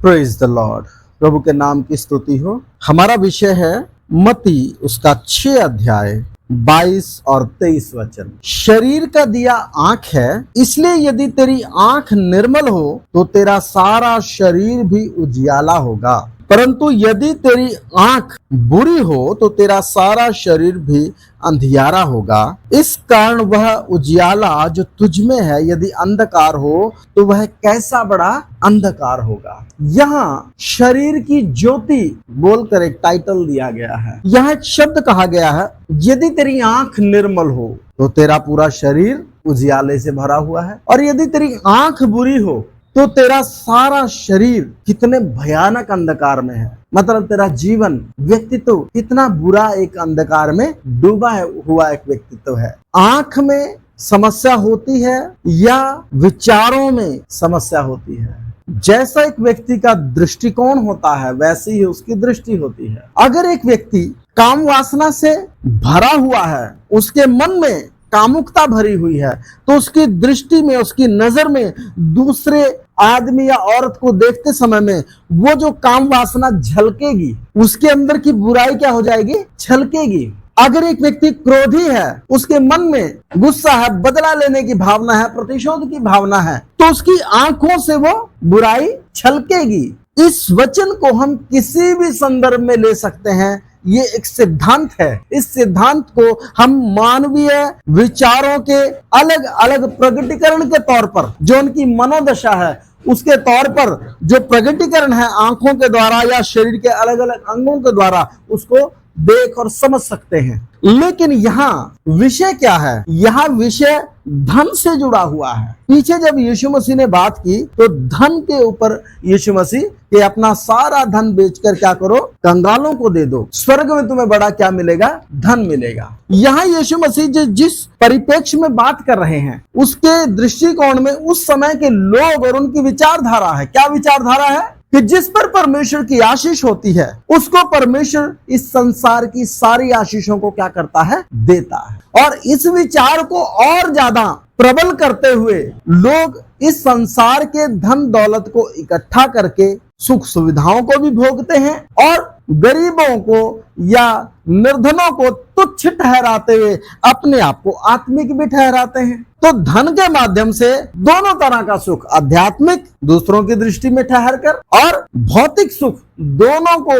Praise the Lord. प्रभु के नाम की स्तुति हो। हमारा विषय है मत्ती उसका 6 अध्याय 22 और 23 वचन। शरीर का दिया आंख है, इसलिए यदि तेरी आंख निर्मल हो तो तेरा सारा शरीर भी उजियाला होगा, परंतु यदि तेरी आंख बुरी हो तो तेरा सारा शरीर भी अंधियारा होगा। इस कारण वह उजियाला जो तुझ में है यदि अंधकार हो तो वह कैसा बड़ा अंधकार होगा। यहाँ शरीर की ज्योति बोलकर एक टाइटल दिया गया है। यहाँ एक शब्द कहा गया है, यदि तेरी आंख निर्मल हो तो तेरा पूरा शरीर उजियाले से भरा हुआ है, और यदि तेरी आंख बुरी हो तो तेरा सारा शरीर कितने भयानक अंधकार में है। मतलब तेरा जीवन व्यक्तित्व कितना बुरा एक अंधकार में डूबा हुआ एक व्यक्तित्व है। आंख में समस्या होती है या विचारों में समस्या होती है। जैसा एक व्यक्ति का दृष्टिकोण होता है वैसी ही उसकी दृष्टि होती है। अगर एक व्यक्ति काम वासना से भरा हुआ है, उसके मन में कामुकता भरी हुई है, तो उसकी दृष्टि में, उसकी नजर में दूसरे आदमी या औरत को देखते समय में वो जो काम वासना झलकेगी, उसके अंदर की बुराई क्या हो जाएगी? छलकेगी। अगर एक व्यक्ति क्रोधी है, उसके मन में गुस्सा है, बदला लेने की भावना है, प्रतिशोध की भावना है, तो उसकी आंखों से वो बुराई छलकेगी। इस वचन को हम किसी भी संदर्भ में ले सकते हैं। ये एक सिद्धांत है। इस सिद्धांत को हम मानवीय विचारों के अलग अलग प्रगटीकरण के तौर पर, जो उनकी मनोदशा है उसके तौर पर जो प्रगटीकरण है आंखों के द्वारा या शरीर के अलग अलग अंगों के द्वारा, उसको देख और समझ सकते हैं। लेकिन यहाँ विषय क्या है? यहाँ विषय धन से जुड़ा हुआ है। पीछे जब यीशु मसीह ने बात की तो धन के ऊपर यीशु मसीह के अपना सारा धन बेचकर क्या करो? कंगालों को दे दो, स्वर्ग में तुम्हें बड़ा क्या मिलेगा? धन मिलेगा। यहाँ यीशु मसीह जिस परिप्रेक्ष्य में बात कर रहे हैं उसके दृष्टिकोण में उस समय के लोग और उनकी विचारधारा है। क्या विचारधारा है? कि जिस पर परमेश्वर की आशीष होती है उसको परमेश्वर इस संसार की सारी आशीषों को क्या करता है? देता है। और इस विचार को और ज्यादा प्रबल करते हुए लोग इस संसार के धन दौलत को इकट्ठा करके सुख सुविधाओं को भी भोगते हैं और गरीबों को या निर्धनों को तुच्छ ठहराते हुए अपने आप को आत्मिक भी ठहराते हैं। तो धन के माध्यम से दोनों तरह का सुख, आध्यात्मिक दूसरों की दृष्टि में ठहर कर और भौतिक सुख, दोनों को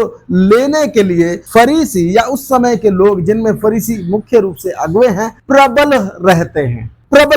लेने के लिए फरीसी या उस समय के लोग, जिनमें फरीसी मुख्य रूप से अगुवे हैं, प्रबल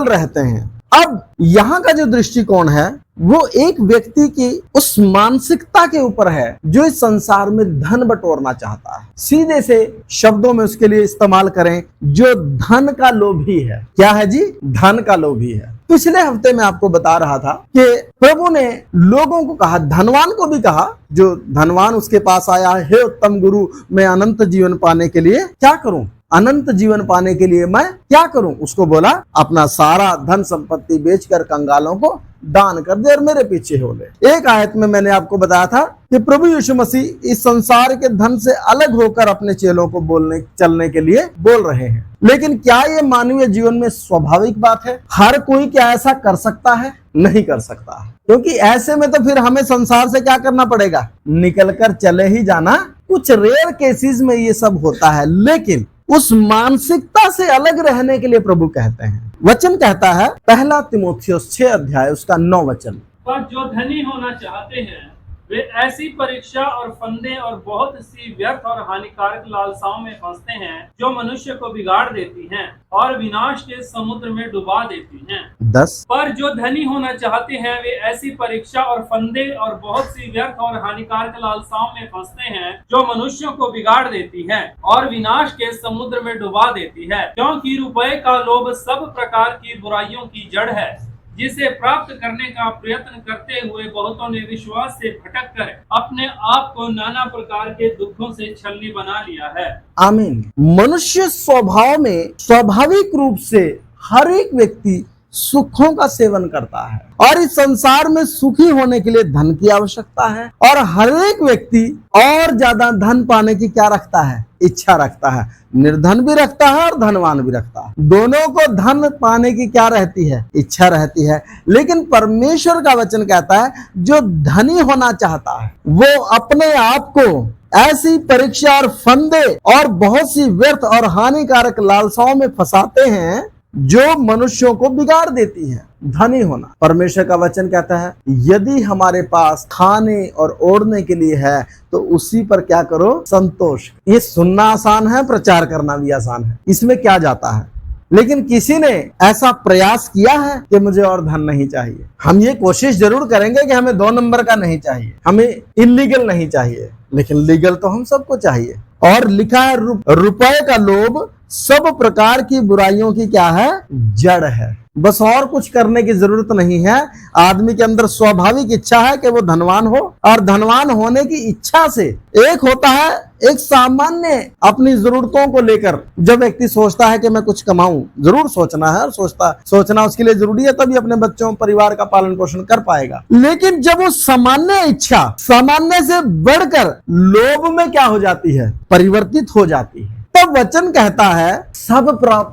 रहते हैं। अब यहाँ का जो दृष्टिकोण है वो एक व्यक्ति की उस मानसिकता के ऊपर है जो इस संसार में धन बटोरना चाहता है। सीधे से शब्दों में उसके लिए इस्तेमाल करें, जो धन का लोभी है। क्या है जी? धन का लोभी है। पिछले हफ्ते में आपको बता रहा था कि प्रभु ने लोगों को कहा, धनवान को भी कहा, जो धनवान उसके पास आया, हे उत्तम गुरु, मैं अनंत जीवन पाने के लिए क्या करूं? अनंत जीवन पाने के लिए मैं क्या करूं? उसको बोला, अपना सारा धन संपत्ति बेचकर कंगालों को दान कर दे और मेरे पीछे हो ले। एक आयत में मैंने आपको बताया था कि प्रभु यीशु मसीह इस संसार के धन से अलग होकर अपने चेलों को चलने के लिए बोल रहे हैं। लेकिन क्या ये मानवीय जीवन में स्वाभाविक बात है? हर कोई क्या ऐसा कर सकता है? नहीं कर सकता है, क्योंकि ऐसे में तो फिर हमें संसार से क्या करना पड़ेगा? निकलकर चले ही जाना। कुछ रेयर केसेस में ये सब होता है, लेकिन उस मानसिकता से अलग रहने के लिए प्रभु कहते हैं। वचन कहता है, पहला तीमुथियुस 6 अध्याय उसका 9 वचन, पर जो धनी होना चाहते हैं वे ऐसी परीक्षा और फंदे और बहुत सी व्यर्थ और हानिकारक लालसाओं में फंसते हैं जो मनुष्य को बिगाड़ देती हैं और विनाश के समुद्र में डुबा देती हैं। 10 पर जो धनी होना चाहते हैं वे ऐसी परीक्षा और फंदे और बहुत सी व्यर्थ और हानिकारक लालसाओं में फंसते हैं जो मनुष्यों को बिगाड़ देती है और विनाश के समुद्र में डुबा देती है, क्योंकि रुपए का लोभ सब प्रकार की बुराइयों की जड़ है, जिसे प्राप्त करने का प्रयत्न करते हुए बहुतों ने विश्वास से भटक कर अपने आप को नाना प्रकार के दुखों से छलनी बना लिया है। आमीन। मनुष्य स्वभाव में स्वाभाविक रूप से हर एक व्यक्ति सुखों का सेवन करता है। और इस संसार में सुखी होने के लिए धन की आवश्यकता है, और हर एक व्यक्ति और ज्यादा धन पाने की क्या रखता है? इच्छा रखता है। निर्धन भी रखता है और धनवान भी रखता है। दोनों को धन पाने की क्या रहती है? इच्छा रहती है। लेकिन परमेश्वर का वचन कहता है जो धनी होना चाहता है वो अपने आप को ऐसी परीक्षा और फंदे और बहुत सी व्यर्थ और हानिकारक लालसाओं में फंसाते हैं जो मनुष्यों को बिगाड़ देती है। धनी होना, परमेश्वर का वचन कहता है यदि हमारे पास खाने और ओढ़ने के लिए है तो उसी पर क्या करो? संतोष। ये सुनना आसान है, प्रचार करना भी आसान है, इसमें क्या जाता है? लेकिन किसी ने ऐसा प्रयास किया है कि मुझे और धन नहीं चाहिए। हम ये कोशिश जरूर करेंगे कि हमें 2 नंबर का नहीं चाहिए, हमें इलीगल नहीं चाहिए, लेकिन लीगल तो हम सबको चाहिए। और लिखा है रुपए का लोभ सब प्रकार की बुराइयों की क्या है? जड़ है। बस और कुछ करने की जरूरत नहीं है। आदमी के अंदर स्वाभाविक इच्छा है कि वो धनवान हो, और धनवान होने की इच्छा से एक होता है एक सामान्य अपनी जरूरतों को लेकर जब व्यक्ति सोचता है कि मैं कुछ कमाऊं, जरूर सोचना है और सोचना उसके लिए जरूरी है, तभी अपने बच्चों परिवार का पालन पोषण कर पाएगा। लेकिन जब वो सामान्य इच्छा सामान्य से बढ़कर लोभ में क्या हो जाती है? परिवर्तित हो जाती है। तब वचन कहता है सब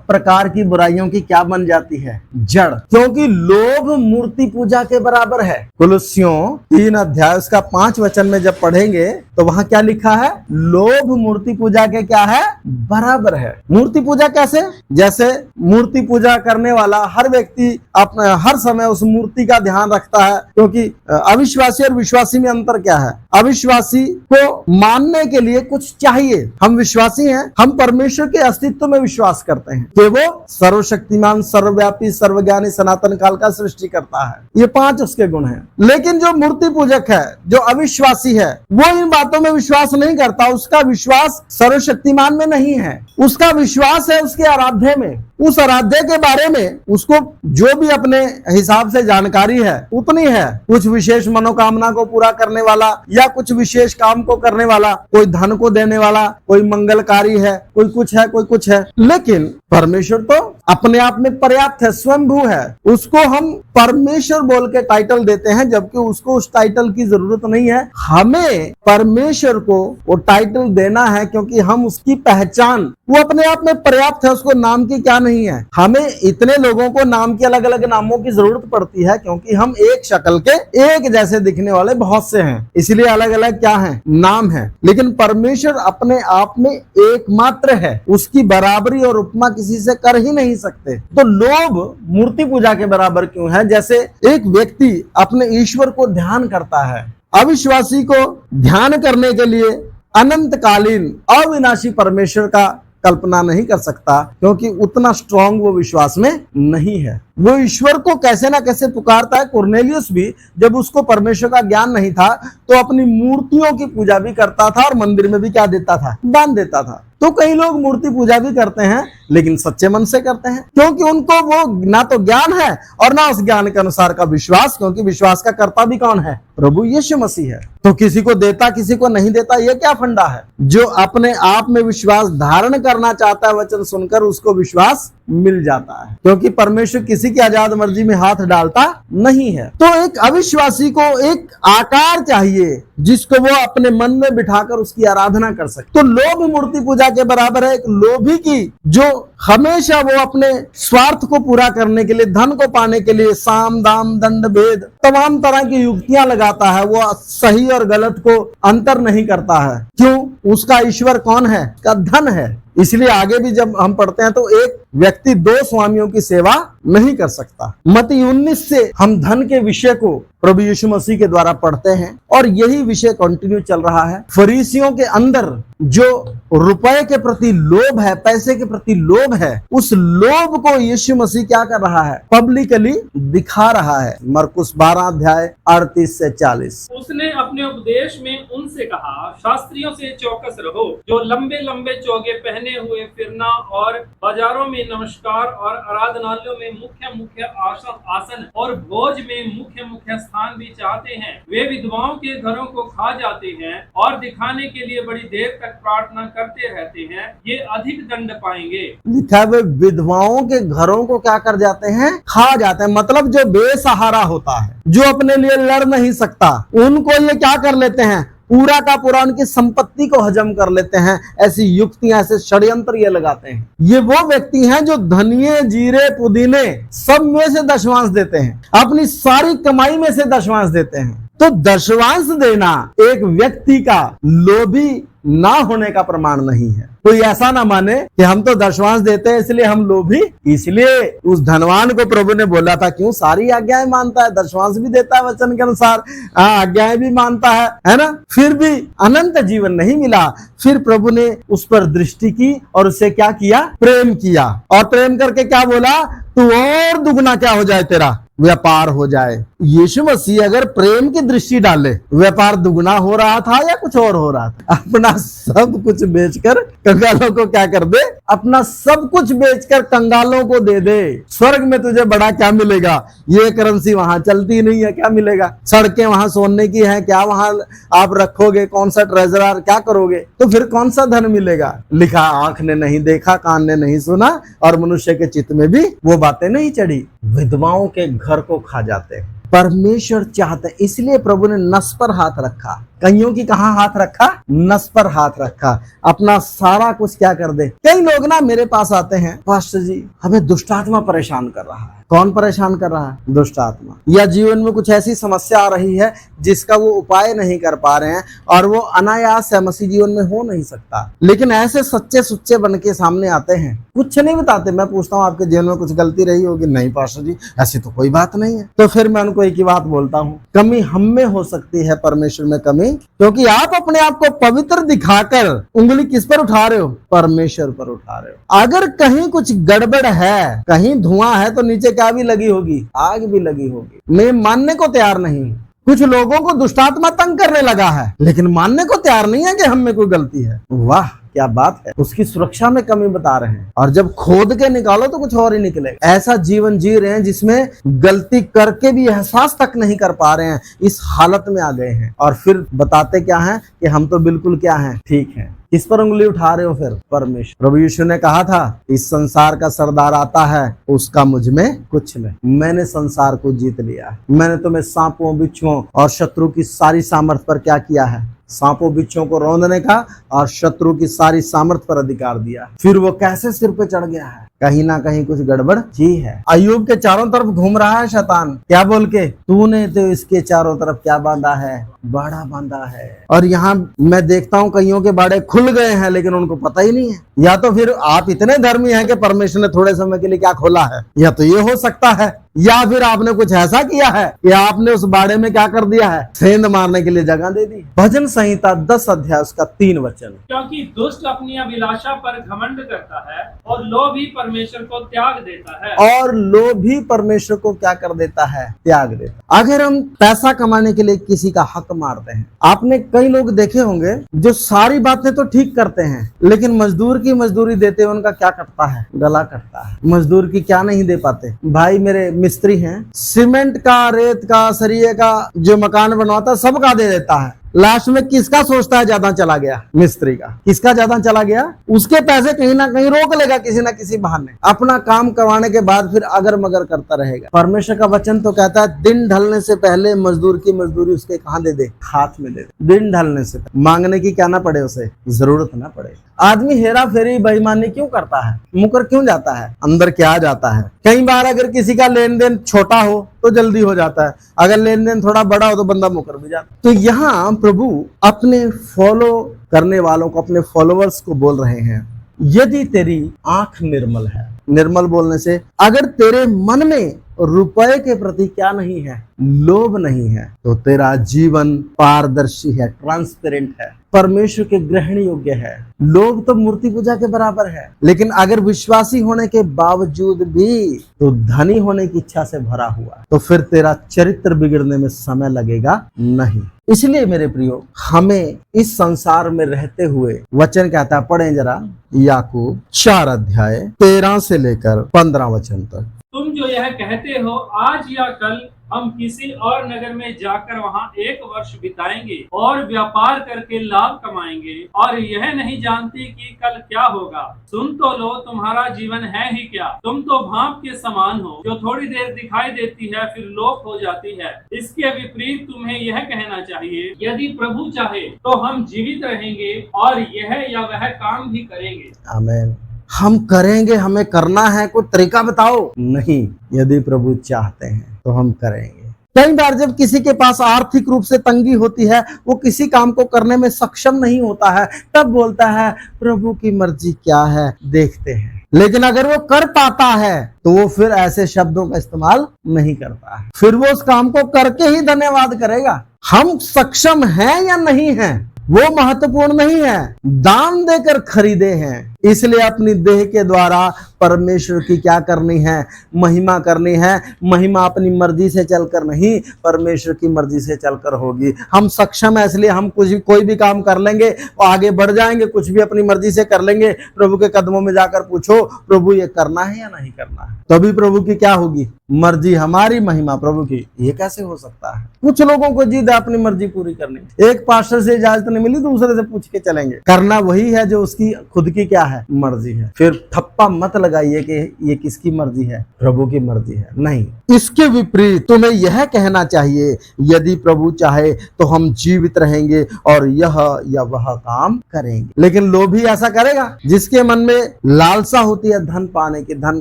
प्रकार की बुराइयों की क्या बन जाती है? जड़। क्योंकि लोभ मूर्ति पूजा के बराबर है। कुलुस्सियों 3 अध्याय उसका 5 वचन में जब पढ़ेंगे तो वहां क्या लिखा है? लोभ मूर्ति पूजा के क्या है? बराबर है। मूर्ति पूजा कैसे? जैसे मूर्ति पूजा करने वाला हर व्यक्ति अपना हर समय उस मूर्ति का ध्यान रखता है, क्योंकि अविश्वासी और विश्वासी में अंतर क्या है? अविश्वासी को मानने के लिए कुछ चाहिए। हम विश्वासी हैं, हम परमेश्वर के अस्तित्व में विश्वास करते हैं कि वो सर्वशक्तिमान, सर्वव्यापी, सर्वज्ञानी, सनातन काल का सृष्टि करता है। ये 5 उसके गुण हैं। लेकिन जो मूर्ति पूजक है, जो अविश्वासी है, वो इन बातों में विश्वास नहीं करता। उसका विश्वास सर्वशक्तिमान में नहीं है, उसका विश्वास है उसके आराध्य में। उस आराध्य के बारे में उसको जो भी अपने हिसाब से जानकारी है उतनी है। कुछ विशेष मनोकामना को पूरा करने वाला या कुछ विशेष काम को करने वाला, कोई धन को देने वाला, कोई मंगलकारी है, कोई कुछ है, कोई कुछ है। लेकिन परमेश्वर तो अपने आप में पर्याप्त है, स्वयंभू है। उसको हम परमेश्वर बोल के टाइटल देते हैं, जबकि उसको उस टाइटल की जरूरत नहीं है। हमें परमेश्वर को वो टाइटल देना है क्योंकि हम उसकी पहचान, वो अपने आप में पर्याप्त है, उसको नाम की क्या नहीं है। हमें इतने लोगों को नाम के अलग अलग नामों की जरूरत पड़ती है क्योंकि हम एक शक्ल के एक जैसे दिखने वाले बहुत से हैं, इसलिए अलग अलग क्या है? नाम है। लेकिन परमेश्वर अपने आप में एकमात्र है, उसकी बराबरी और उपमा किसी से कर ही नहीं सकते। तो लोभ मूर्ति पूजा के बराबर क्यों है? जैसे एक व्यक्ति अपने ईश्वर को ध्यान करता है, अविश्वासी को ध्यान करने के लिए अनंतकालीन अविनाशी परमेश्वर का कल्पना नहीं कर सकता, क्योंकि उतना स्ट्रांग वो विश्वास में नहीं है। वो ईश्वर को कैसे ना कैसे पुकारता है। कुरनेलियुस भी जब उसको परमेश्वर का ज्ञान नहीं था तो अपनी मूर्तियों की पूजा भी करता था और मंदिर में भी क्या देता था? दान देता था। तो कई लोग मूर्ति पूजा भी करते हैं लेकिन सच्चे मन से करते हैं, क्योंकि उनको वो ना तो ज्ञान है और ना उस ज्ञान के अनुसार का विश्वास, क्योंकि विश्वास का कर्ता भी कौन है? प्रभु यीशु मसीह है। तो किसी को देता किसी को नहीं देता, ये क्या फंडा है? जो अपने आप में विश्वास धारण करना चाहता है, वचन सुनकर उसको विश्वास मिल जाता है, क्योंकि परमेश्वर किसी की आजाद मर्जी में हाथ डालता नहीं है। तो एक अविश्वासी को एक आकार चाहिए जिसको वो अपने मन में बिठाकर उसकी आराधना कर सके। तो लोभ मूर्ति पूजा के बराबर है। एक लोभी की जो हमेशा वो अपने स्वार्थ को पूरा करने के लिए, धन को पाने के लिए साम दाम दंड भेद तमाम तरह की युक्तियां लगाता है, वो सही और गलत को अंतर नहीं करता है। क्यों? उसका ईश्वर कौन है? का धन है। इसलिए आगे भी जब हम पढ़ते हैं तो एक व्यक्ति 2 स्वामियों की सेवा नहीं कर सकता। मत्ती 19 से हम धन के विषय को प्रभु यीशु मसीह के द्वारा पढ़ते हैं और यही विषय कंटिन्यू चल रहा है। फरीसियों के अंदर जो रुपए के प्रति लोभ है, पैसे के प्रति लोभ है, उस लोभ को यीशु मसीह क्या कर रहा है? पब्लिकली दिखा रहा है। मरकुस 12 अध्याय 38 से 40। उसने अपने उपदेश में उनसे कहा, शास्त्रियों से चौकस रहो, जो लंबे लंबे चोगे पहने पहने हुए फिरना और बाजारों में नमस्कार और आराधनालयों में मुख्य मुख्य आसन और भोज में मुख्य मुख्य स्थान भी चाहते हैं। वे विधवाओं के घरों को खा जाते हैं और दिखाने के लिए बड़ी देर तक प्रार्थना करते रहते हैं। ये अधिक दंड पाएंगे। लिखा है वे विधवाओं के घरों को क्या कर जाते हैं, खा जाते हैं। मतलब जो बेसहारा होता है, जो अपने लिए लड़ नहीं सकता, उनको ये क्या कर लेते हैं, पूरा का पूरा उनकी संपत्ति को हजम कर लेते हैं। ऐसी युक्तियां, ऐसे षड्यंत्र ये लगाते हैं। ये वो व्यक्ति हैं जो धनिये, जीरे, पुदीने सब में से दशवांश देते हैं, अपनी सारी कमाई में से दशवांश देते हैं। तो दशवांश देना एक व्यक्ति का लोभी ना होने का प्रमाण नहीं है। कोई ऐसा ना माने कि हम तो दशवांश देते हैं इसलिए हम लोभी। इसलिए उस धनवान को प्रभु ने बोला था, क्यों सारी आज्ञाएं मानता है, दशवांश भी देता है वचन के अनुसार, आज्ञाएं भी मानता है ना, फिर भी अनंत जीवन नहीं मिला। फिर प्रभु ने उस पर दृष्टि की और उसे क्या किया, प्रेम किया। और प्रेम करके क्या बोला, तू और दुगना क्या हो जाए, तेरा व्यापार हो जाए। यीशु मसीह अगर प्रेम की दृष्टि डाले, व्यापार दुगना हो रहा था या कुछ और हो रहा था? अपना सब कुछ बेचकर कंगालों को क्या कर दे, अपना सब कुछ बेचकर कंगालों को दे दे। स्वर्ग में तुझे बड़ा क्या मिलेगा, ये करेंसी वहां चलती नहीं है, क्या मिलेगा? सड़कें वहां सोने की हैं, क्या वहां आप रखोगे, कौन सा ट्रेजर, क्या करोगे? तो फिर कौन सा धन मिलेगा? लिखा, आंख ने नहीं देखा, कान ने नहीं सुना और मनुष्य के चित्त में भी वो बातें नहीं चढ़ी। विधवाओं के घर को खा जाते हैं। परमेश्वर चाहते हैं, इसलिए प्रभु ने नस पर हाथ रखा। कईयों की कहां हाथ रखा, नस पर हाथ रखा। अपना सारा कुछ क्या कर दे। कई लोग ना मेरे पास आते हैं, पास्टर जी हमें दुष्ट आत्मा परेशान कर रहा है। कौन परेशान कर रहा है? दुष्ट आत्मा। या जीवन में कुछ ऐसी समस्या आ रही है जिसका वो उपाय नहीं कर पा रहे हैं और वो अनायास है, मसीह जीवन में हो नहीं सकता। लेकिन ऐसे सच्चे सुच्चे बन के सामने आते हैं, कुछ नहीं बताते। मैं पूछता हूँ आपके जीवन में कुछ गलती रही होगी? नहीं पास्टर जी, ऐसी तो कोई बात नहीं है। तो फिर मैं उनको एक ही बात बोलता हूँ, कमी हम में हो सकती है, परमेश्वर में कमी, क्योंकि आप अपने आप को पवित्र दिखाकर उंगली किस पर उठा रहे हो? परमेश्वर पर उठा रहे हो। अगर कहीं कुछ गड़बड़ है, कहीं धुआं है, तो नीचे क्या भी लगी होगी, आग भी लगी होगी। मैं मानने को तैयार नहीं। कुछ लोगों को दुष्टात्मा तंग करने लगा है, लेकिन मानने को तैयार नहीं है कि हम में कोई गलती है। वाह क्या बात है, उसकी सुरक्षा में कमी बता रहे हैं। और जब खोद के निकालो तो कुछ और ही निकलेगा। ऐसा जीवन जी रहे हैं जिसमें गलती करके भी एहसास तक नहीं कर पा रहे हैं, इस हालत में आ गए हैं। और फिर बताते क्या हैं कि हम तो बिल्कुल क्या हैं, ठीक हैं। किस पर उंगली उठा रहे हो फिर? परमेश्वर। प्रभु यीशु ने कहा था, इस संसार का सरदार आता है, उसका मुझ में कुछ नहीं। मैंने संसार को जीत लिया। मैंने तुम्हें सांपों, बिच्छुओं और शत्रु की सारी सामर्थ पर क्या किया है? सांपों बिच्छों को रौंदने का और शत्रु की सारी सामर्थ पर अधिकार दिया। फिर वो कैसे सिर पे चढ़ गया है? कहीं ना कहीं कुछ गड़बड़ जी है। अय्यूब के चारों तरफ घूम रहा है शैतान, क्या बोल के, तूने तो इसके चारों तरफ क्या बांधा है? बाड़ा बांधा है। और यहाँ मैं देखता हूँ कईयों के बाड़े खुल गए हैं, लेकिन उनको पता ही नहीं है। या तो फिर आप इतने धर्मी हैं कि परमेश्वर ने थोड़े समय के लिए क्या खोला है, या तो ये हो सकता है, या फिर आपने कुछ ऐसा किया है कि आपने उस बाड़े में क्या कर दिया है, सेंध मारने के लिए जगह दे दी। भजन संहिता 10 अध्याय उसका 3 वचन। क्योंकि दुष्ट अपनी अभिलाषा पर घमंड करता है और लोभी परमेश्वर को त्याग देता है। और लोभी परमेश्वर को क्या कर देता है? त्याग देता। अगर हम पैसा कमाने के लिए किसी का हक मारते हैं, आपने कई लोग देखे होंगे जो सारी बातें तो ठीक करते हैं, लेकिन मजदूर की मजदूरी देते हुए उनका क्या कटता है? गला कटता है। मजदूर की क्या नहीं दे पाते? भाई मेरे मिस्त्री हैं, सीमेंट का, रेत का, सरिये का जो मकान बनवाता सबका दे देता है। लास्ट में किसका सोचता है ज्यादा चला गया? मिस्त्री का। किसका ज्यादा चला गया? उसके पैसे कहीं ना कहीं रोक लेगा किसी ना किसी बहाने। अपना काम करवाने के बाद फिर अगर मगर करता रहेगा। परमेश्वर का वचन तो कहता है, दिन ढलने से पहले मजदूर की मजदूरी उसके कहाँ दे दे? हाथ में दे दे। दिन ढलने से मांगने की क्या ना पड़े, उसे जरूरत ना पड़े। आदमी हेरा फेरी, बेईमानी क्यों करता है? मुकर क्यों जाता है? अंदर क्या जाता है? कई बार अगर किसी का लेन देन छोटा हो तो जल्दी हो जाता है, अगर लेन देन थोड़ा बड़ा हो तो बंदा मुकर भी जाता है। तो यहाँ प्रभु अपने फॉलो करने वालों को, अपने फॉलोअर्स को बोल रहे हैं, यदि तेरी आंख निर्मल है, निर्मल बोलने से अगर तेरे मन में रुपए के प्रति क्या नहीं है, लोभ नहीं है, तो तेरा जीवन पारदर्शी है, ट्रांसपेरेंट है, परमेश्वर के ग्रहण योग्य है। लोभ तो मूर्ति पूजा के बराबर है। लेकिन अगर विश्वासी होने के बावजूद भी तो धनी होने की इच्छा से भरा हुआ, तो फिर तेरा चरित्र बिगड़ने में समय लगेगा नहीं। इसलिए मेरे प्रियो, हमें इस संसार में रहते हुए वचन कहता है, पढ़ें जरा याकूब 4 अध्याय 13 से लेकर 15 वचन तक। तुम जो यह कहते हो आज या कल हम किसी और नगर में जाकर वहां 1 वर्ष बिताएंगे और व्यापार करके लाभ कमाएंगे और यह नहीं जानते कि कल क्या होगा। सुन तो लो, तुम्हारा जीवन है ही क्या। तुम तो भाप के समान हो जो थोड़ी देर दिखाई देती है फिर लोप हो जाती है। इसके विपरीत तुम्हें यह कहना चाहिए, यदि प्रभु चाहे तो हम जीवित रहेंगे और यह या वह काम भी करेंगे। आमीन। हम करेंगे, हमें करना है, कोई तरीका बताओ? नहीं, यदि प्रभु चाहते हैं तो हम करेंगे। कई बार जब किसी के पास आर्थिक रूप से तंगी होती है, वो किसी काम को करने में सक्षम नहीं होता है, तब बोलता है प्रभु की मर्जी क्या है देखते हैं। लेकिन अगर वो कर पाता है तो वो फिर ऐसे शब्दों का इस्तेमाल नहीं करता है, फिर वो उस काम को करके ही धन्यवाद करेगा। हम सक्षम हैं या नहीं हैं वो महत्वपूर्ण नहीं है, दाम देकर खरीदे हैं। इसलिए अपनी देह के द्वारा परमेश्वर की क्या करनी है, महिमा करनी है। महिमा अपनी मर्जी से चलकर नहीं, परमेश्वर की मर्जी से चलकर होगी। हम सक्षम है इसलिए हम कोई भी काम कर लेंगे और आगे बढ़ जाएंगे, कुछ भी अपनी मर्जी से कर लेंगे। प्रभु के कदमों में जाकर पूछो, प्रभु ये करना है या नहीं करना है, तभी प्रभु की क्या होगी, मर्जी हमारी, महिमा प्रभु की। ये कैसे हो सकता है? कुछ लोगों को जिद है अपनी मर्जी पूरी करनी। एक पास्टर से इजाजत नहीं मिली, दूसरे से पूछ के चलेंगे। करना वही है जो उसकी खुद की क्या है, मर्जी है। फिर ठप्पा मत लगाइए कि ये किसकी मर्जी है, प्रभु की मर्जी है। नहीं, इसके विपरीत तुम्हें यह कहना चाहिए, यदि प्रभु चाहे तो हम जीवित रहेंगे और यह या वह काम करेंगे। लेकिन लोभी ऐसा करेगा जिसके मन में लालसा होती है धन पाने की, धन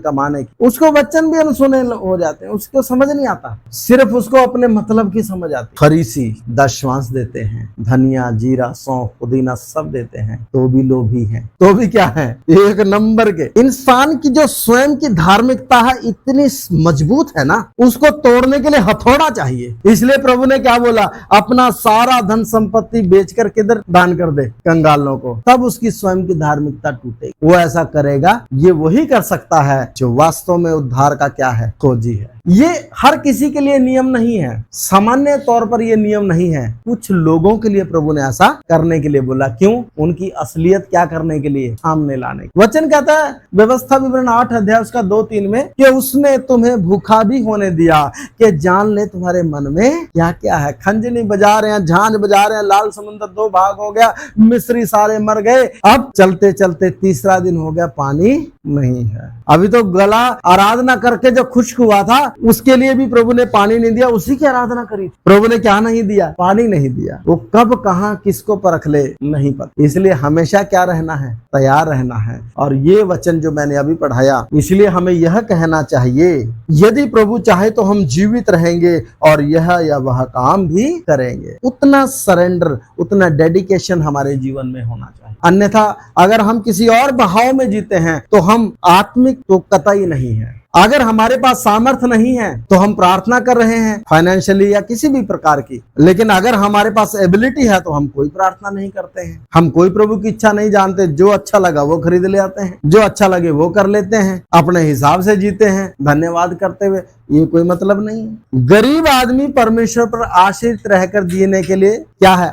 कमाने की, उसको वचन भी अनसुने हो जाते हैं, उसको समझ नहीं आता, सिर्फ उसको अपने मतलब की समझ आती। फरीसी दशवांश देते हैं, धनिया, जीरा, सौंफ, पुदीना सब देते हैं, तो भी लोभी हैं, तो भी क्या है, एक नंबर के। इंसान की जो स्वयं की धार्मिकता है इतनी मजबूत है ना, उसको तोड़ने के लिए हथौड़ा चाहिए। इसलिए प्रभु ने क्या बोला, अपना सारा धन संपत्ति बेचकर किधर दान कर दे, कंगालों को, तब उसकी स्वयं की धार्मिकता टूटेगी। वो ऐसा करेगा, ये वही कर सकता है जो वास्तव में उद्धार का क्या है, खोजी है। ये हर किसी के लिए नियम नहीं है, सामान्य तौर पर ये नियम नहीं है। कुछ लोगों के लिए प्रभु ने ऐसा करने के लिए बोला। क्यों? उनकी असलियत क्या करने के लिए, सामने लाने। वचन कहता है व्यवस्था विवरण 8 अध्याय उसका 2-3 में कि उसने तुम्हें भूखा भी होने दिया कि जान ले तुम्हारे मन में क्या क्या है। खंजनी बजा रहे हैं, झांझ बजा रहे हैं, लाल समुद्र 2 भाग हो गया, मिस्री सारे मर गए, अब चलते चलते तीसरा दिन हो गया, पानी नहीं है। अभी तो गला आराधना करके जो खुश्क हुआ था उसके लिए भी प्रभु ने पानी नहीं दिया, उसी की आराधना करी। प्रभु ने क्या नहीं दिया, पानी नहीं दिया। वो कब कहां किसको परख ले नहीं पता। इसलिए हमेशा क्या रहना है, तैयार रहना है। और ये वचन जो मैंने अभी पढ़ाया, इसलिए हमें यह कहना चाहिए, यदि प्रभु चाहे तो हम जीवित रहेंगे और यह या वह काम भी करेंगे। उतना सरेंडर, उतना डेडिकेशन हमारे जीवन में होना चाहिए। अन्यथा अगर हम किसी और बहाव में जीते हैं तो हम आत्मिक तो कतई नहीं है। अगर हमारे पास सामर्थ्य नहीं है तो हम प्रार्थना कर रहे हैं फाइनेंशियली या किसी भी प्रकार की, लेकिन अगर हमारे पास एबिलिटी है तो हम कोई प्रार्थना नहीं करते हैं, हम कोई प्रभु की इच्छा नहीं जानते। जो अच्छा लगा वो खरीद ले आते हैं, जो अच्छा लगे वो कर लेते हैं, अपने हिसाब से जीते हैं धन्यवाद करते हुए। ये कोई मतलब नहीं है। गरीब आदमी परमेश्वर पर आश्रित रहकर जीने के लिए क्या है,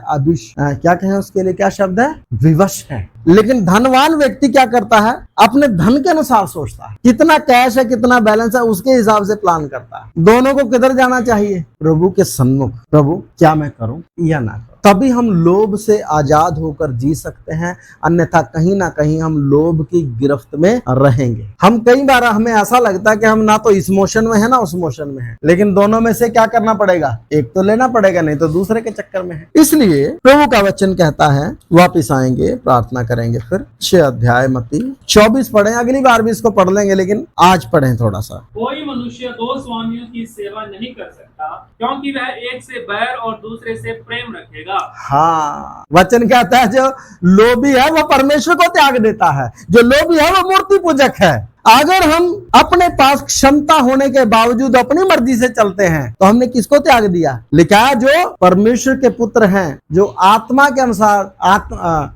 क्या कहें उसके लिए, क्या शब्द है, विवश है। लेकिन धनवान व्यक्ति क्या करता है, अपने धन के अनुसार सोचता है, कितना कैश है, कितना बैलेंस है, उसके हिसाब से प्लान करता है। दोनों को किधर जाना चाहिए, प्रभु के सन्मुख। प्रभु क्या मैं करूं या ना करूं, तभी हम लोभ से आजाद होकर जी सकते हैं। अन्यथा कहीं ना कहीं हम लोभ की गिरफ्त में रहेंगे। हम कई बार हमें ऐसा लगता है कि हम ना तो इस मोशन में है ना उस मोशन में है, लेकिन दोनों में से क्या करना पड़ेगा, एक तो लेना पड़ेगा, नहीं तो दूसरे के चक्कर में है। इसलिए प्रभु का वचन कहता है, वापिस आएंगे प्रार्थना करेंगे। फिर 6 अध्याय मत्ती 24 पढ़े, अगली बार भी इसको पढ़ लेंगे लेकिन आज पढ़ें थोड़ा सा। कोई मनुष्य 2 स्वामियों की सेवा नहीं कर सकता, क्योंकि वह एक से बैर और दूसरे से प्रेम रखेगा। हाँ, वचन कहता है जो लोभी है वो परमेश्वर को त्याग देता है, जो लोभी है वो मूर्ति पूजक है। अगर हम अपने पास क्षमता होने के बावजूद अपनी मर्जी से चलते हैं तो हमने किसको त्याग दिया? लिखा है जो परमेश्वर के पुत्र हैं, जो आत्मा के अनुसार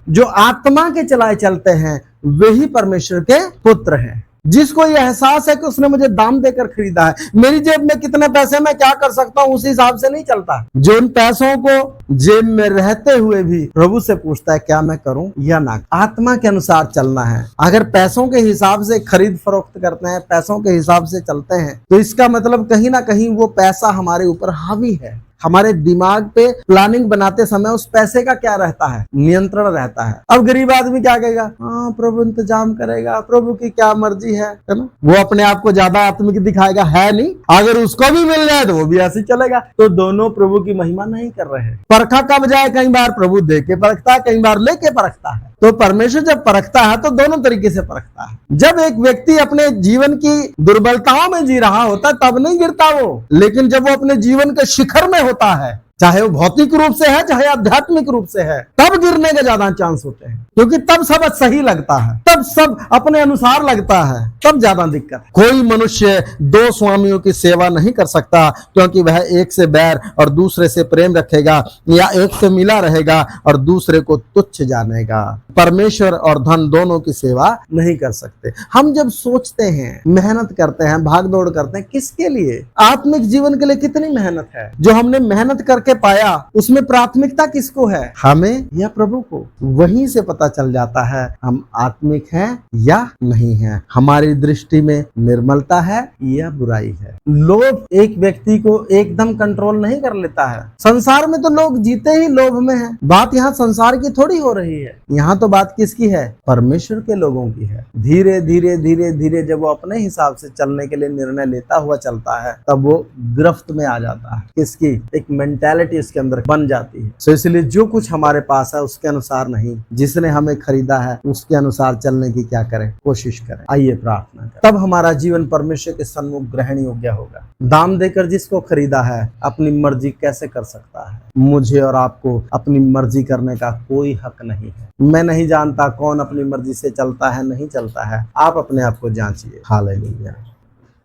जो आत्मा के चलाए चलते हैं, वही परमेश्वर के पुत्र हैं। जिसको यह एहसास है कि उसने मुझे दाम देकर खरीदा है, मेरी जेब में कितने पैसे मैं क्या कर सकता हूं, उस हिसाब से नहीं चलता। जो उन पैसों को जेब में रहते हुए भी प्रभु से पूछता है क्या मैं करूं या ना, आत्मा के अनुसार चलना है। अगर पैसों के हिसाब से खरीद फरोख्त करते हैं, पैसों के हिसाब से चलते हैं, तो इसका मतलब कहीं ना कहीं वो पैसा हमारे ऊपर हावी है। हमारे दिमाग पे प्लानिंग बनाते समय उस पैसे का क्या रहता है? नियंत्रण रहता है। अब गरीब आदमी क्या कहेगा? हाँ, प्रभु इंतजाम करेगा, प्रभु की क्या मर्जी है ना। वो अपने आप को ज्यादा आत्मिक दिखाएगा, है नहीं। अगर उसको भी मिल जाए तो वो भी ऐसे चलेगा। तो दोनों प्रभु की महिमा नहीं कर रहे हैं। परखा कब जाए? कई बार प्रभु दे के परखता है, कई बार लेके परखता है। तो परमेश्वर जब परखता है तो दोनों तरीके से परखता है। जब एक व्यक्ति अपने जीवन की दुर्बलताओं में जी रहा होता तब नहीं गिरता वो, लेकिन जब वो अपने जीवन के शिखर में होता है, चाहे वो भौतिक रूप से है चाहे आध्यात्मिक रूप से है, तब गिरने के ज्यादा चांस होते हैं। क्योंकि तब सब सही लगता है, तब सब अपने अनुसार लगता है, तब ज्यादा दिक्कत है। कोई मनुष्य दो स्वामियों की सेवा नहीं कर सकता, क्योंकि वह एक से बैर और दूसरे से प्रेम रखेगा, या एक से मिला रहेगा और दूसरे को तुच्छ जानेगा। परमेश्वर और धन दोनों की सेवा नहीं कर सकते। हम जब सोचते हैं, मेहनत करते हैं, भागदौड़ करते हैं, किसके लिए? आत्मिक जीवन के लिए कितनी मेहनत है। जो हमने मेहनत करके पाया, उसमें प्राथमिकता किसको है? हमें या प्रभु को? वहीं से पता चल जाता है हम आत्मिक हैं या नहीं हैं, हमारी दृष्टि में निर्मलता है या बुराई है। लोभ एक व्यक्ति को एकदम कंट्रोल नहीं कर लेता है। संसार में तो लोग जीते ही लोभ में हैं। बात यहाँ संसार की थोड़ी हो रही है, यहाँ तो बात किसकी है? परमेश्वर के लोगों की है। धीरे धीरे धीरे धीरे जब वो अपने हिसाब से चलने के लिए निर्णय लेता हुआ चलता है, तब वो गिरफ्त में आ जाता है। किसकी? एक मेंटालिटी इसके अंदर बन जाती है। तो इसलिए जो कुछ हमारे पास है उसके अनुसार नहीं, जिसने हमें खरीदा है उसके अनुसार चलने की क्या करें? कोशिश करें। आइए प्रार्थना करें, तब हमारा जीवन परमेश्वर के सन्मुख ग्रहण योग्य होगा। दाम देकर जिसको खरीदा है अपनी मर्जी कैसे कर सकता है? मुझे और आपको अपनी मर्जी करने का कोई हक नहीं है। मैं नहीं जानता कौन अपनी मर्जी से चलता है, नहीं चलता है। आप अपने आप को जांचिए। हालेलुया।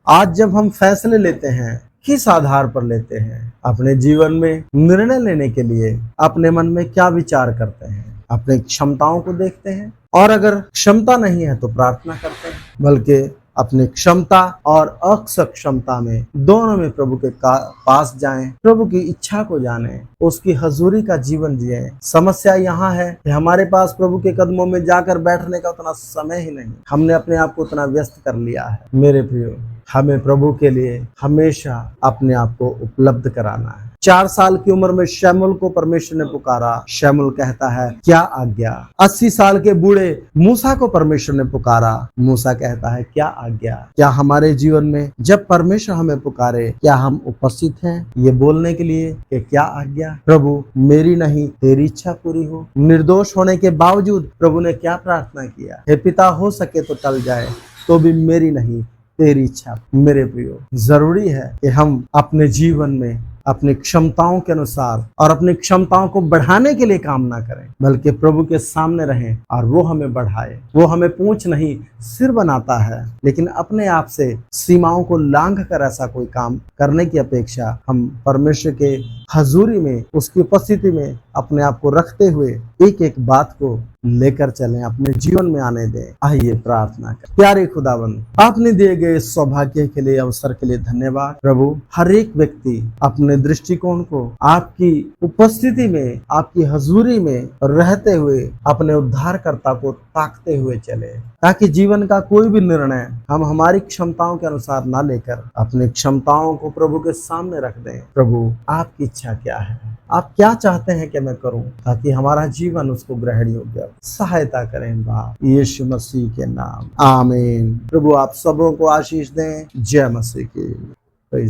आज जब हम फैसले लेते हैं, किस आधार पर लेते हैं? अपने जीवन में निर्णय लेने के लिए अपने मन में क्या विचार करते हैं? अपनी क्षमताओं को देखते हैं, और अगर क्षमता नहीं है तो प्रार्थना करते हैं। बल्कि अपनी क्षमता और अक्षमता में दोनों में प्रभु के पास जाएं, प्रभु की इच्छा को जानें, उसकी हजूरी का जीवन जिएं। समस्या यहाँ है कि हमारे पास प्रभु के कदमों में जाकर बैठने का उतना समय ही नहीं। हमने अपने आप को उतना व्यस्त कर लिया है। मेरे प्रियो, हमें प्रभु के लिए हमेशा अपने आप को उपलब्ध कराना है। 4 साल की उम्र में शमूएल को परमेश्वर ने पुकारा। शमूएल कहता है क्या आज्ञा। 80 साल के बूढ़े मूसा को परमेश्वर ने पुकारा। मूसा कहता है क्या आज्ञा। क्या हमारे जीवन में जब परमेश्वर हमें पुकारे, क्या हम उपस्थित हैं ये बोलने के लिए कि क्या आज्ञा? प्रभु मेरी नहीं तेरी इच्छा पूरी हो। निर्दोष होने के बावजूद प्रभु ने क्या प्रार्थना किया? हे पिता, हो सके तो टल जाए, तो भी मेरी नहीं तेरी इच्छा। मेरे प्रियो, जरूरी है कि हम अपने जीवन में अपनी क्षमताओं के अनुसार और अपनी क्षमताओं को बढ़ाने के लिए काम ना करें, बल्कि प्रभु के सामने रहें और वो हमें बढ़ाए। वो हमें पूंछ नहीं सिर बनाता है, लेकिन अपने आप से सीमाओं को लांघ कर ऐसा कोई काम करने की अपेक्षा हम परमेश्वर के हजूरी में, उसकी उपस्थिति में अपने आप को रखते हुए एक एक बात को लेकर चलें, अपने जीवन में आने दें। आइए प्रार्थना करें। प्यारे खुदावन, आपने दिए गए सौभाग्य के लिए, अवसर के लिए धन्यवाद। प्रभु, हर एक व्यक्ति अपने दृष्टिकोण को आपकी उपस्थिति में, आपकी हजूरी में रहते हुए अपने उद्धारकर्ता को ताकते हुए चले, ताकि जीवन का कोई भी निर्णय हम हमारी क्षमताओं के अनुसार ना लेकर अपनी क्षमताओं को प्रभु के सामने रख दें। प्रभु, आपकी इच्छा क्या है? आप क्या चाहते हैं कि मैं करूं, ताकि हमारा जीवन उसको ग्रहण योग्य हो। सहायता करें बाप, यीशु मसीह के नाम, आमीन। प्रभु आप सबों को आशीष दें। जय मसीह की।